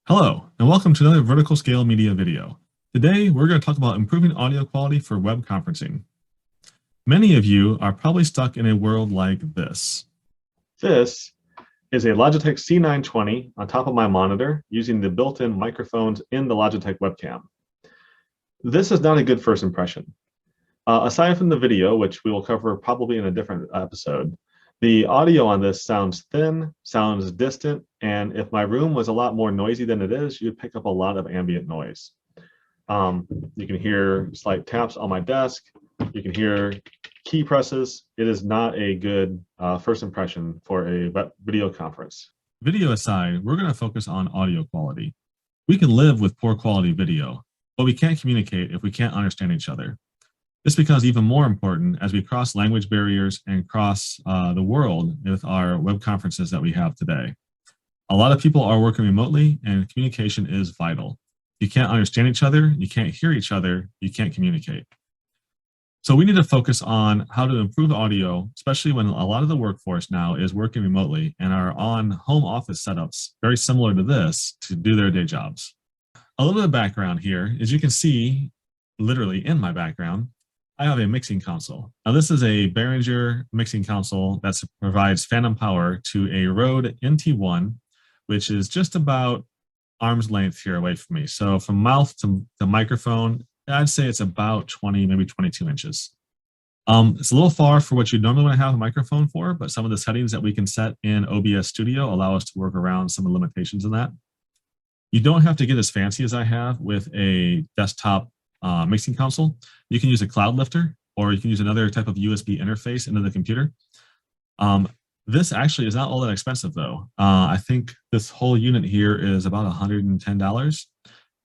Hello, and welcome to another Vertical Scale Media video. Today, we're going to talk about improving audio quality for web conferencing. Many of you are probably stuck in a world like this. This is a Logitech C920 on top of my monitor using the built-in microphones in the Logitech webcam. This is not a good first impression. Aside from the video, which we will cover probably in a different episode, the audio on this sounds thin, sounds distant, and if my room was a lot more noisy than it is, you'd pick up a lot of ambient noise. You can hear slight taps on my desk. You can hear key presses. It is not a good first impression for a video conference. Video aside, we're going to focus on audio quality. We can live with poor quality video, but we can't communicate if we can't understand each other. This becomes even more important as we cross language barriers and cross the world with our web conferences that we have today. A lot of people are working remotely and communication is vital. You can't understand each other, you can't hear each other, you can't communicate. So we need to focus on how to improve audio, especially when a lot of the workforce now is working remotely and are on home office setups, very similar to this, to do their day jobs. A little bit of background here, as you can see, literally in my background, I have a mixing console. Now this is a Behringer mixing console that provides phantom power to a Rode NT1, which is just about arm's length here away from me. So from mouth to the microphone, I'd say it's about 20, maybe 22 inches. It's a little far for what you normally want to have a microphone for, but some of the settings that we can set in OBS Studio allow us to work around some of the limitations in that. You don't have to get as fancy as I have with a desktop mixing console. You can use a cloud lifter, or you can use another type of USB interface into the computer. This actually is not all that expensive though. I think this whole unit here is about $110,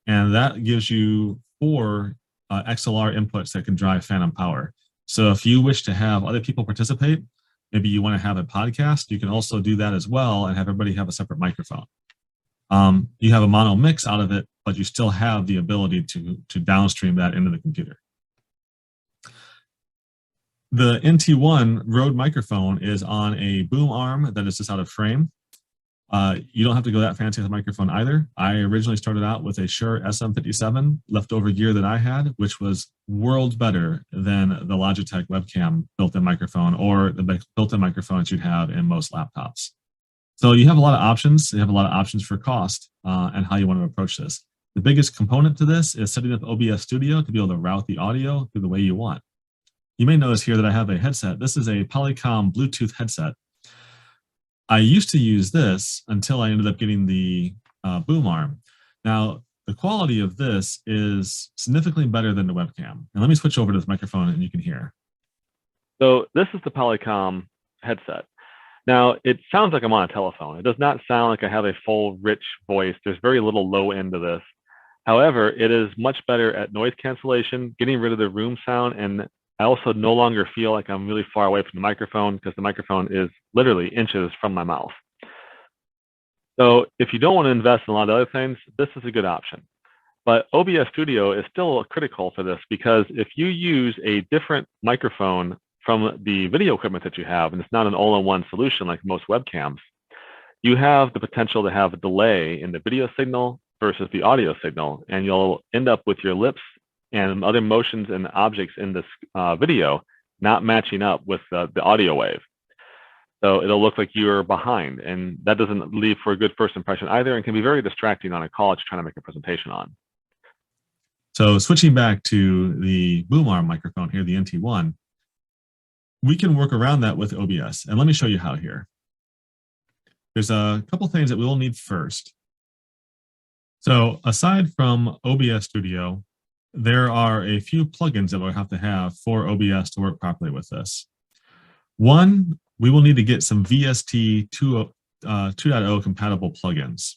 and that gives you 4 XLR inputs that can drive phantom power. So if you wish to have other people participate, maybe you want to have a podcast, you can also do that as well and have everybody have a separate microphone. You have a mono mix out of it, but you still have the ability to downstream that into the computer. The NT1 Rode microphone is on a boom arm that is just out of frame. You don't have to go that fancy with a microphone either. I originally started out with a Shure SM57 leftover gear that I had, which was worlds better than the Logitech webcam built-in microphone or the built-in microphones you'd have in most laptops. So you have a lot of options. You have a lot of options for cost and how you want to approach this. The biggest component to this is setting up OBS Studio to be able to route the audio through the way you want. You may notice here that I have a headset. This is a Polycom Bluetooth headset. I used to use this until I ended up getting the boom arm. Now, the quality of this is significantly better than the webcam. And let me switch over to this microphone and you can hear. So this is the Polycom headset. Now, it sounds like I'm on a telephone. It does not sound like I have a full, rich voice. There's very little low end to this. However, it is much better at noise cancellation, getting rid of the room sound, and I also no longer feel like I'm really far away from the microphone because the microphone is literally inches from my mouth. So if you don't want to invest in a lot of other things, this is a good option. But OBS Studio is still critical for this because if you use a different microphone from the video equipment that you have, and it's not an all-in-one solution like most webcams, you have the potential to have a delay in the video signal versus the audio signal, and you'll end up with your lips and other motions and objects in this video not matching up with the audio wave. So it'll look like you're behind, and that doesn't leave for a good first impression either, and can be very distracting on a call that you're trying to make a presentation on. So switching back to the boom arm microphone here, the NT1, we can work around that with OBS. And let me show you how here. There's a couple things that we'll need first. So aside from OBS Studio, there are a few plugins that we'll have to have for OBS to work properly with this. One, we will need to get some VST 2.0 compatible plugins.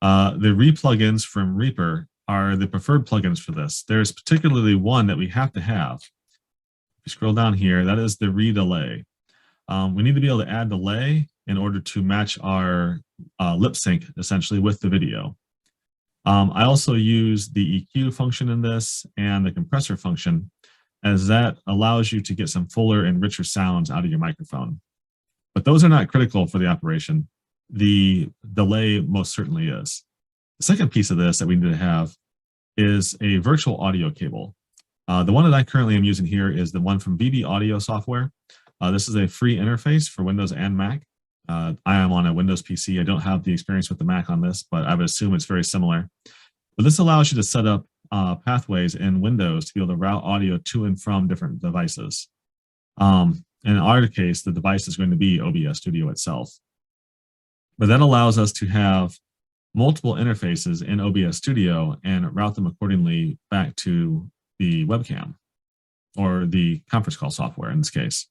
The re-plugins from Reaper are the preferred plugins for this. There's particularly one that we have to have. If you scroll down here, that is the redelay. We need to be able to add delay in order to match our lip sync essentially with the video. I also use the EQ function in this and the compressor function, as that allows you to get some fuller and richer sounds out of your microphone. But those are not critical for the operation. The delay most certainly is. The second piece of this that we need to have is a virtual audio cable. The one that I currently am using here is the one from VB Audio software. This is a free interface for Windows and Mac. I am on a Windows PC. I don't have the experience with the Mac on this, but I would assume it's very similar. But this allows you to set up pathways in Windows to be able to route audio to and from different devices. In our case, the device is going to be OBS Studio itself. But that allows us to have multiple interfaces in OBS Studio and route them accordingly back to the webcam or the conference call software in this case.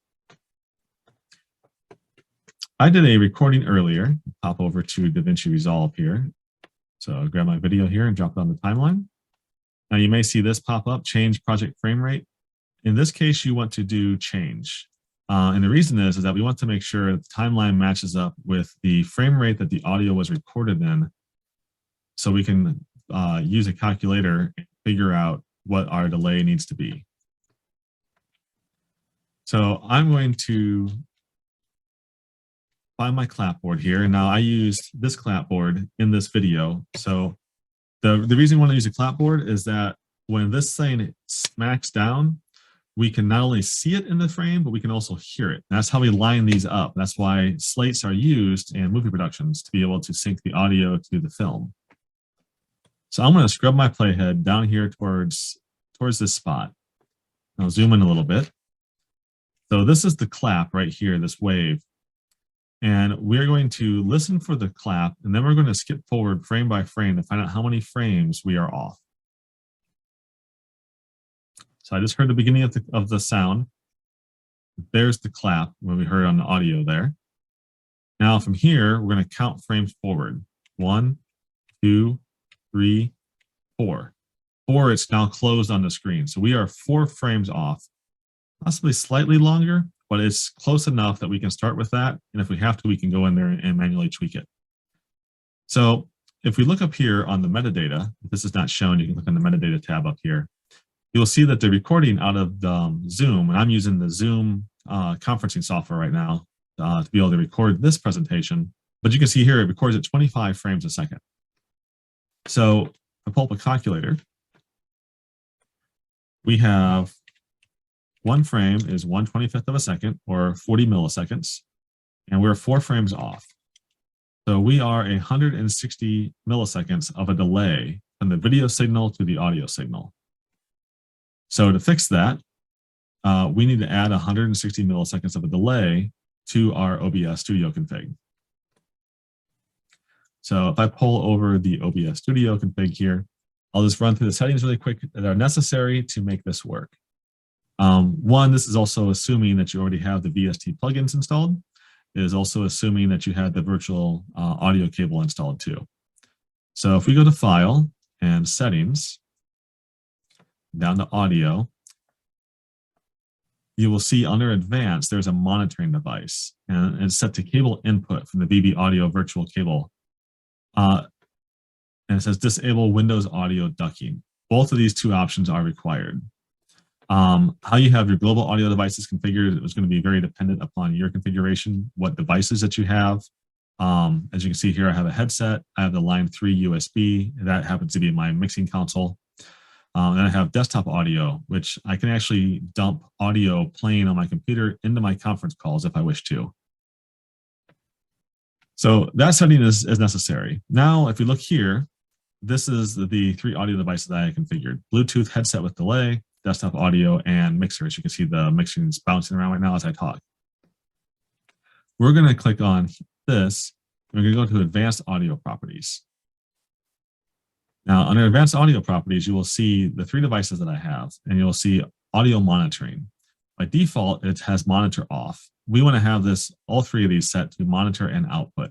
I did a recording earlier. Pop over to DaVinci Resolve here. So I'll grab my video here and drop it on the timeline. Now you may see this pop up, change project frame rate. In this case, you want to do change. And the reason is that we want to make sure the timeline matches up with the frame rate that the audio was recorded in, so we can use a calculator and figure out what our delay needs to be. So I'm going to find my clapboard here. And now I used this clapboard in this video. So the reason we want to use a clapboard is that when this thing smacks down, we can not only see it in the frame, but we can also hear it. That's how we line these up. That's why slates are used in movie productions, to be able to sync the audio to the film. So I'm going to scrub my playhead down here towards this spot. I'll zoom in a little bit. So this is the clap right here, this wave. And we're going to listen for the clap, and then we're going to skip forward frame by frame to find out how many frames we are off. So I just heard the beginning of the sound. There's the clap when we heard on the audio there. Now from here, we're going to count frames forward. 1, 2, 3, 4. 4, it's now closed on the screen. So we are 4 frames off, possibly slightly longer, but it's close enough that we can start with that. And if we have to, we can go in there and manually tweak it. So if we look up here on the metadata, if this is not shown, you can click on the metadata tab up here. You'll see that the recording out of the Zoom, and I'm using the Zoom conferencing software right now to be able to record this presentation, but you can see here it records at 25 frames a second. So if I pull up a calculator, we have 1 frame is 1/25 of a second, or 40 milliseconds, and we're 4 frames off. So we are 160 milliseconds of a delay from the video signal to the audio signal. So to fix that, we need to add 160 milliseconds of a delay to our OBS Studio config. So if I pull over the OBS Studio config here, I'll just run through the settings really quick that are necessary to make this work. One, this is also assuming that you already have the VST plugins installed. It is also assuming that you had the virtual audio cable installed too. So if we go to File and Settings, down to Audio, you will see under Advanced, there's a monitoring device, and it's set to cable input from the VB Audio virtual cable. And it says Disable Windows Audio Ducking. Both of these 2 options are required. How you have your global audio devices configured is going to be very dependent upon your configuration, what devices that you have. As you can see here, I have a headset. I have the line 3 USB. That happens to be my mixing console. And I have desktop audio, which I can actually dump audio playing on my computer into my conference calls if I wish to. So that setting is necessary. Now, if we look here, this is the 3 audio devices that I configured: Bluetooth headset with delay, desktop audio, and mixer. As you can see, the mixing is bouncing around right now as I talk. We're going to click on this. We're going to go to Advanced Audio Properties. Now, under Advanced Audio Properties, you will see the 3 devices that I have, and you'll see audio monitoring. By default, it has monitor off. We want to have this, all 3 of these set to monitor and output.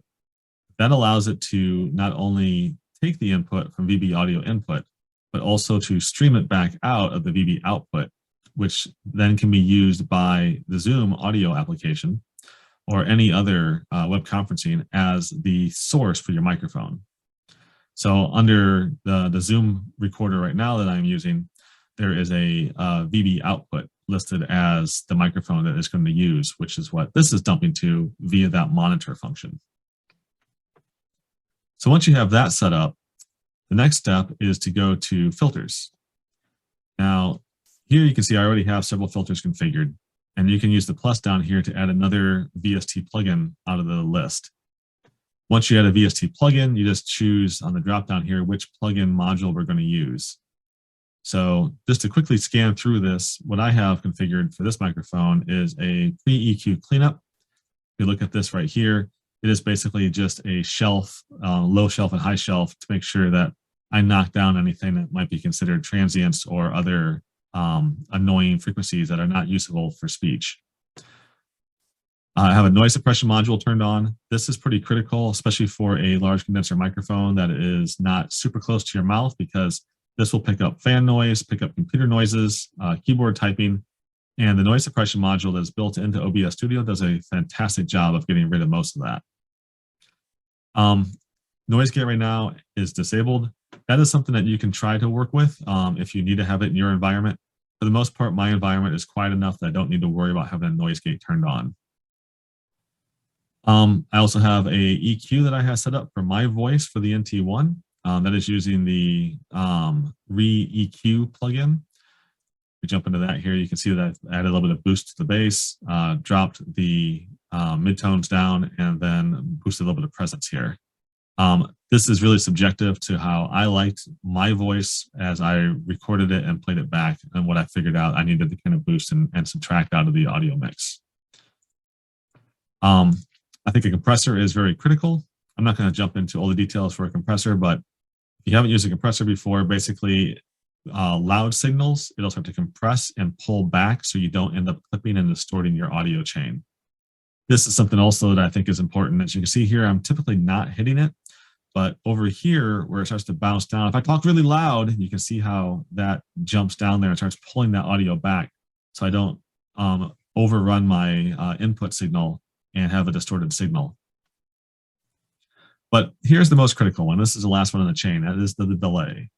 That allows it to not only take the input from VB audio input, but also to stream it back out of the VB output, which then can be used by the Zoom audio application or any other web conferencing as the source for your microphone. So under the Zoom recorder right now that I'm using, there is a VB output listed as the microphone that it's going to use, which is what this is dumping to via that monitor function. So once you have that set up, The next step is to go to filters. Now, here you can see I already have several filters configured, and you can use the plus down here to add another VST plugin out of the list. Once you add a VST plugin, you just choose on the drop down here which plugin module we're going to use. So just to quickly scan through this, what I have configured for this microphone is a pre-EQ cleanup. If you look at this right here, it is basically just a shelf, low shelf and high shelf, to make sure that I knock down anything that might be considered transients or other annoying frequencies that are not usable for speech. I have a noise suppression module turned on. This is pretty critical, especially for a large condenser microphone that is not super close to your mouth, because this will pick up fan noise, pick up computer noises, keyboard typing, and the noise suppression module that is built into OBS Studio does a fantastic job of getting rid of most of that. Noise gate right now is disabled. That is something that you can try to work with if you need to have it in your environment. For the most part, my environment is quiet enough that I don't need to worry about having a noise gate turned on. I also have a EQ that I have set up for my voice for the NT1. That is using the re-EQ plugin. We jump into that here. You can see that I've added a little bit of boost to the bass, dropped the midtones down, and then boosted a little bit of presence here. This is really subjective to how I liked my voice as I recorded it and played it back, and what I figured out I needed to kind of boost and subtract out of the audio mix. I think a compressor is very critical. I'm not going to jump into all the details for a compressor, but if you haven't used a compressor before, basically loud signals, it'll start to compress and pull back so you don't end up clipping and distorting your audio chain. This is something also that I think is important. As you can see here, I'm typically not hitting it, but over here where it starts to bounce down, if I talk really loud, you can see how that jumps down there and starts pulling that audio back so I don't overrun my input signal and have a distorted signal. But here's the most critical one. This is the last one in the chain. That is the delay.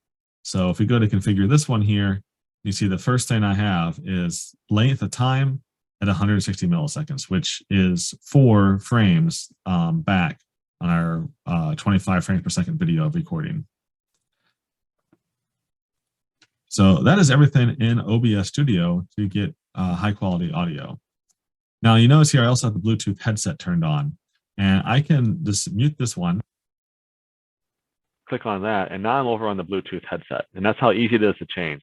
So if we go to configure this one here, you see the first thing I have is length of time at 160 milliseconds, which is 4 frames back on our 25 frames per second video recording. So that is everything in OBS Studio to get high quality audio. Now you notice here I also have the Bluetooth headset turned on, and I can just mute this one. Click on that, and now I'm over on the Bluetooth headset, and that's how easy it is to change.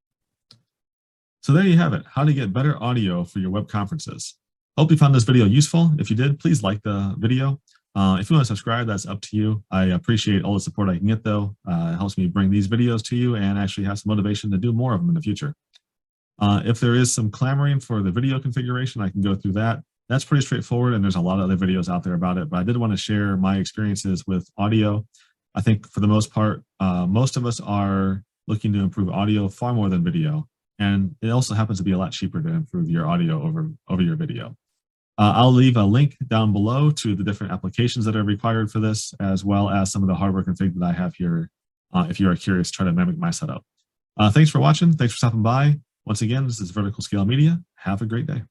So there you have it, how to get better audio for your web conferences. Hope you found this video useful. If you did, please like the video. If you want to subscribe, that's up to you. I appreciate all the support I can get, though. It helps me bring these videos to you and actually have some motivation to do more of them in the future. If there is some clamoring for the video configuration, I can go through that. That's pretty straightforward, and there's a lot of other videos out there about it, but I did want to share my experiences with audio. I think for the most part, most of us are looking to improve audio far more than video, and it also happens to be a lot cheaper to improve your audio over your video. I'll leave a link down below to the different applications that are required for this, as well as some of the hardware config that I have here if you are curious to try to mimic my setup. Thanks for watching. Thanks for stopping by. Once again, this is Vertical Scale Media. Have a great day.